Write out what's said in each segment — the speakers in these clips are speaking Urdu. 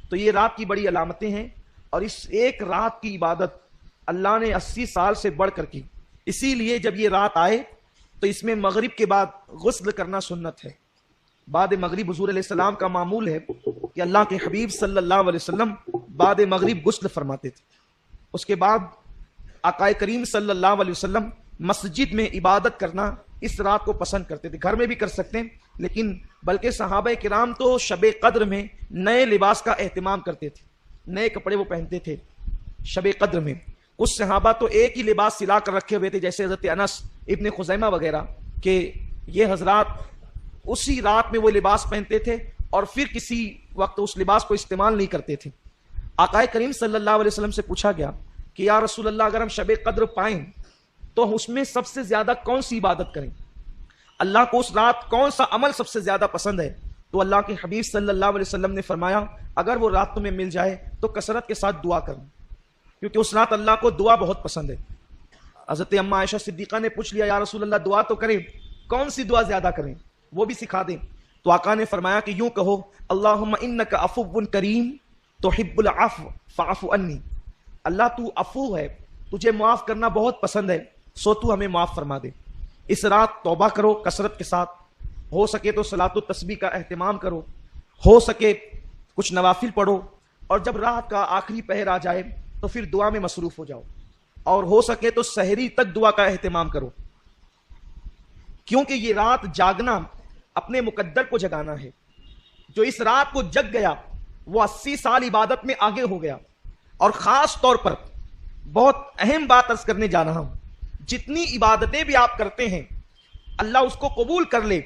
تو یہ رات کی بڑی علامتیں ہیں، اور اس ایک رات کی عبادت اللہ نے 80 سال سے بڑھ کر کی. اسی لیے جب یہ رات آئے تو اس میں مغرب کے بعد غسل کرنا سنت ہے. بعد مغرب حضور علیہ السلام کا معمول ہے کہ اللہ کے حبیب صلی اللہ علیہ وسلم بعد مغرب غسل فرماتے تھے. اس کے بعد آقا کریم صلی اللہ علیہ وسلم مسجد میں عبادت کرنا اس رات کو پسند کرتے تھے. گھر میں بھی کر سکتے ہیں، لیکن بلکہ صحابہ کرام تو شب قدر میں نئے لباس کا اہتمام کرتے تھے، نئے کپڑے وہ پہنتے تھے شب قدر میں. کچھ صحابہ تو ایک ہی لباس سلا کر رکھے ہوئے تھے، جیسے حضرت انس ابن خزیمہ وغیرہ، کہ یہ حضرات اسی رات میں وہ لباس پہنتے تھے اور پھر کسی وقت اس لباس کو استعمال نہیں کرتے تھے. آقا کریم صلی اللہ علیہ وسلم سے پوچھا گیا کہ یا رسول اللہ، اگر ہم شب قدر پائیں تو اس میں سب سے زیادہ کون سی عبادت کریں؟ اللہ کو اس رات کون سا عمل سب سے زیادہ پسند ہے؟ تو اللہ کے حبیب صلی اللہ علیہ وسلم نے فرمایا، اگر وہ رات تمہیں مل جائے تو کثرت کے ساتھ دعا کرنا، کیونکہ اس رات اللہ کو دعا بہت پسند ہے. حضرت اماں عائشہ صدیقہ نے پوچھ لیا، یا رسول اللہ دعا تو کریں، کون سی دعا زیادہ کریں، وہ بھی سکھا دیں. تو آقا نے فرمایا کہ یوں کہو، اللہم انک عفو کریم تحب العفو فاعف عنی. اللہ تو عفو ہے، تجھے معاف کرنا بہت پسند ہے، سو تو ہمیں معاف فرما دے. اس رات توبہ کرو کثرت کے ساتھ، ہو سکے تو صلاۃ التسبیح کا اہتمام کرو، ہو سکے کچھ نوافل پڑھو، اور جب رات کا آخری پہر آ جائے تو پھر دعا میں مصروف ہو جاؤ، اور ہو سکے تو سحری تک دعا کا اہتمام کرو، کیونکہ یہ رات جاگنا اپنے مقدر کو جگانا ہے. جو اس رات کو جگ گیا وہ 80 سال عبادت میں آگے ہو گیا. اور خاص طور پر بہت اہم بات عرض کرنے جا رہا ہوں، جتنی عبادتیں بھی آپ کرتے ہیں اللہ اس کو قبول کر لے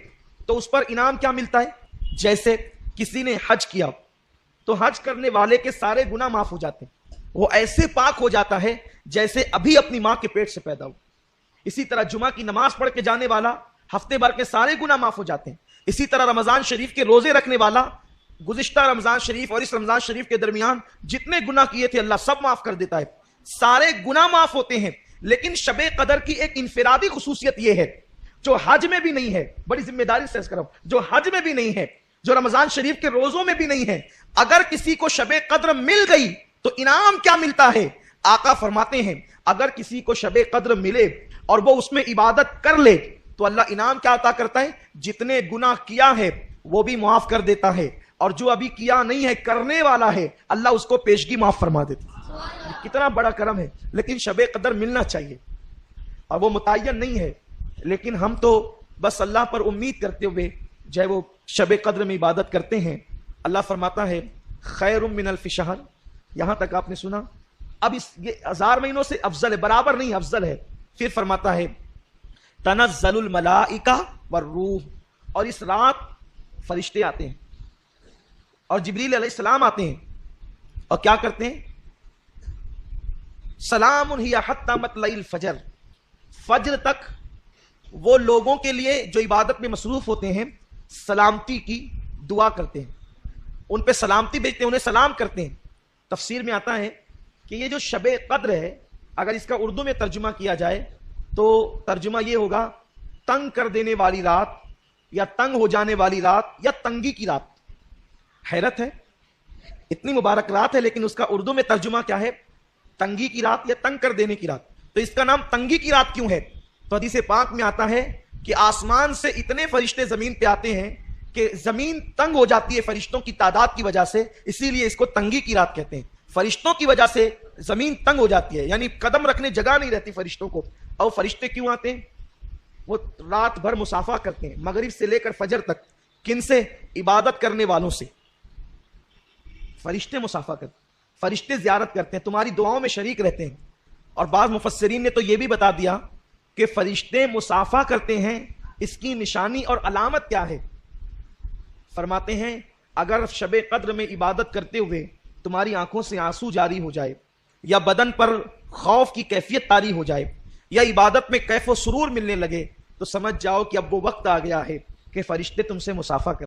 تو اس پر انعام کیا ملتا ہے؟ جیسے کسی نے حج کیا تو حج کرنے والے کے سارے گناہ معاف ہو جاتے ہیں، وہ ایسے پاک ہو جاتا ہے جیسے ابھی اپنی ماں کے پیٹ سے پیدا ہو. اسی طرح جمعہ کی نماز پڑھ کے جانے والا ہفتے بھر کے سارے گناہ معاف ہو جاتے ہیں. اسی طرح رمضان شریف کے روزے رکھنے والا گزشتہ رمضان شریف اور اس رمضان شریف کے درمیان جتنے گناہ کیے تھے اللہ سب معاف کر دیتا ہے، سارے گناہ معاف ہوتے ہیں. لیکن شب قدر کی ایک انفرادی خصوصیت یہ ہے جو حج میں بھی نہیں ہے، بڑی ذمہ داری سے کر رہا ہوں، جو حج میں بھی نہیں ہے، جو رمضان شریف کے روزوں میں بھی نہیں ہے. اگر کسی کو شب قدر مل گئی تو انعام کیا ملتا ہے؟ آقا فرماتے ہیں اگر کسی کو شب قدر ملے اور وہ اس میں عبادت کر لے تو اللہ انعام کیا عطا کرتا ہے؟ جتنے گناہ کیا ہے وہ بھی معاف کر دیتا ہے، اور جو ابھی کیا نہیں ہے کرنے والا ہے اللہ اس کو پیشگی معاف فرما دیتا ہے. کتنا بڑا کرم ہے. لیکن شب قدر ملنا چاہیے، اور وہ متعین نہیں ہے، لیکن ہم تو بس اللہ پر امید کرتے ہوئے جو ہے وہ شب قدر میں عبادت کرتے ہیں. اللہ فرماتا ہے خیر من الف شہر، یہاں تک آپ نے سنا. اب یہ 1000 مہینوں سے افضل ہے، برابر نہیں افضل ہے. پھر فرماتا ہے تنزل الملائکہ والروح، اور اس رات فرشتے آتے ہیں اور جبریل علیہ السلام آتے ہیں اور کیا کرتے ہیں؟ سلام ہی حتی مطلع الفجر، فجر تک وہ لوگوں کے لیے جو عبادت میں مصروف ہوتے ہیں سلامتی کی دعا کرتے ہیں، ان پہ سلامتی بھیجتے ہیں، انہیں سلام کرتے ہیں. تفسیر میں آتا ہے کہ یہ جو شب قدر ہے اگر اس کا اردو میں ترجمہ کیا جائے تو ترجمہ یہ ہوگا تنگ کر دینے والی رات، یا تنگ ہو جانے والی رات، یا تنگی کی رات. حیرت ہے، اتنی مبارک رات ہے لیکن اس کا اردو میں ترجمہ کیا ہے؟ تنگی کی رات یا تنگ کر دینے کی رات. تو اس کا نام تنگی کی رات کیوں ہے؟ تو حدیث پاک میں آتا ہے کہ آسمان سے اتنے فرشتے زمین پہ آتے ہیں کہ زمین تنگ ہو جاتی ہے فرشتوں کی تعداد کی وجہ سے، اسی لیے اس کو تنگی کی رات کہتے ہیں. فرشتوں کی وجہ سے زمین تنگ ہو جاتی ہے، یعنی قدم رکھنے جگہ نہیں رہتی فرشتوں کو. اور فرشتے کیوں آتے ہیں؟ وہ رات بھر مسافہ کرتے ہیں مغرب سے لے کر فجر تک. کن سے؟ عبادت کرنے والوں سے. فرشتے مسافہ کرتے ہیں، فرشتے زیارت کرتے ہیں، تمہاری دعاؤں میں شریک رہتے ہیں. اور بعض مفسرین نے تو یہ بھی بتا دیا کہ فرشتے مسافہ کرتے ہیں، اس کی نشانی اور علامت کیا ہے؟ فرماتے ہیں اگر شب قدر میں عبادت کرتے ہوئے تمہاری آنکھوں سے آنسو جاری ہو جائے، یا بدن پر خوف کی کیفیت طاری ہو جائے، یا عبادت میں کیف و سرور ملنے لگے، تو سمجھ جاؤ کہ اب وہ وقت آ گیا ہے کہ فرشتے تم سے مسافہ کریں.